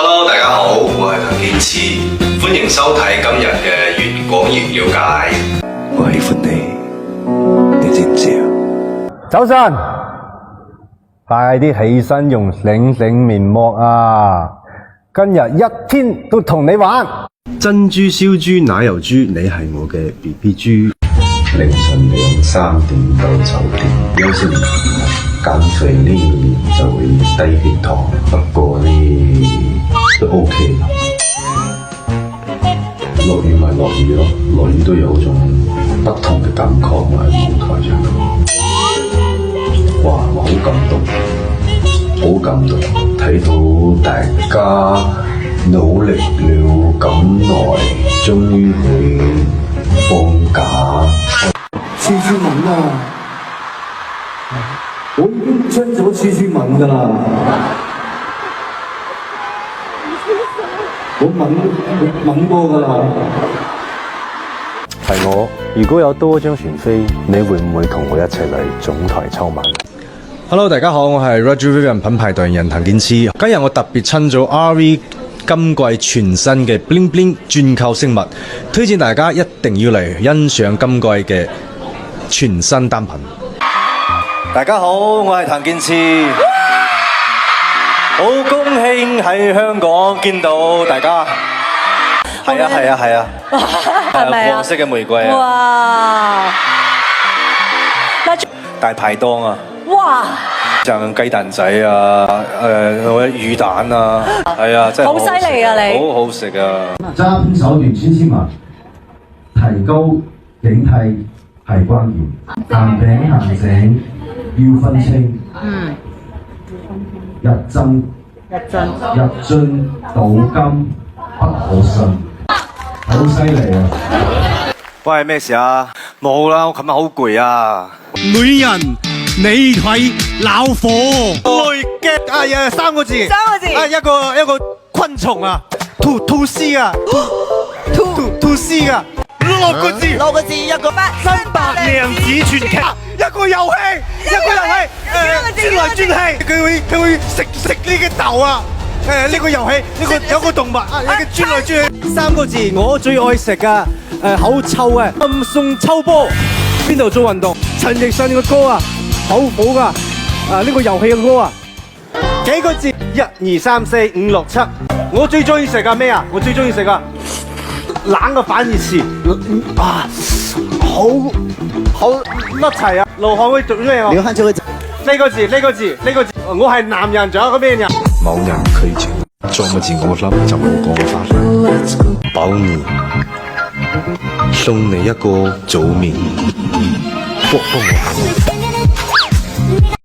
Hello， 大家好，我係譚建次，歡迎收睇今日嘅粵講粵了解。我喜歡你，你知唔知啊？早晨，快啲起身用醒醒面膜啊！今日一天都同你玩。珍珠燒豬奶油豬，你係我嘅 BB 豬。凌晨2、3點到酒店，有時減肥呢就會低血糖，不過呢都 OK。落雨咪落雨咯，落雨都有種不同嘅感覺喺舞台上。哇！我好感動，好感動，睇到大家努力了咁耐，終於去放假。黐線文啊！我已經出咗黐線文㗎啦，我問過㗎啦。係我，如果有多張船飛，你會唔會同我一齊嚟總台抽晚Hello， 大家好，我係 Roger Vivian 品牌代言人譚建次。今日我特別親咗 RV 今季全新嘅 Bling Bling 鑽扣飾物，推薦大家一定要嚟欣賞今季嘅全新單品。大家好，我係譚建次，好高興喺香港見到大家。係啊，係咪啊？黃色嘅玫瑰啊！哇！大排檔啊！哇！醬雞蛋仔啊，魚蛋啊，係啊，真係好犀利啊！你好好食啊！揸偏手段千千萬，提高警惕係關鍵。行餅行井要分清，入樽賭金不可信，好犀利啊！喂，咩事啊？冇啦，我琴日好攰啊！女人，你係老火。累嘅啊，有3個字。啊，一個昆蟲啊，吐絲啊，吐絲啊。6個字，一個新白娘子傳奇，一個遊戲，轉來轉去，佢會食呢個豆啊！呢個遊戲，有個動物啊，轉來轉去。3個字，我最愛食噶，好臭啊！暗送秋波，邊度做運動？陳奕迅嘅歌啊，好火噶！呢個遊戲嘅歌啊，幾個字？1、2、3、4、5、6、7。我最中意食噶咩啊？我最中意食噶冷嘅反義詞啊，好甩齊啊！流汗會做咩啊？流汗就會呢個字，我係男人，仲有個咩人？某人拒絕，裝乜字我諗就冇講法。保你，送你一個早眠，幫我。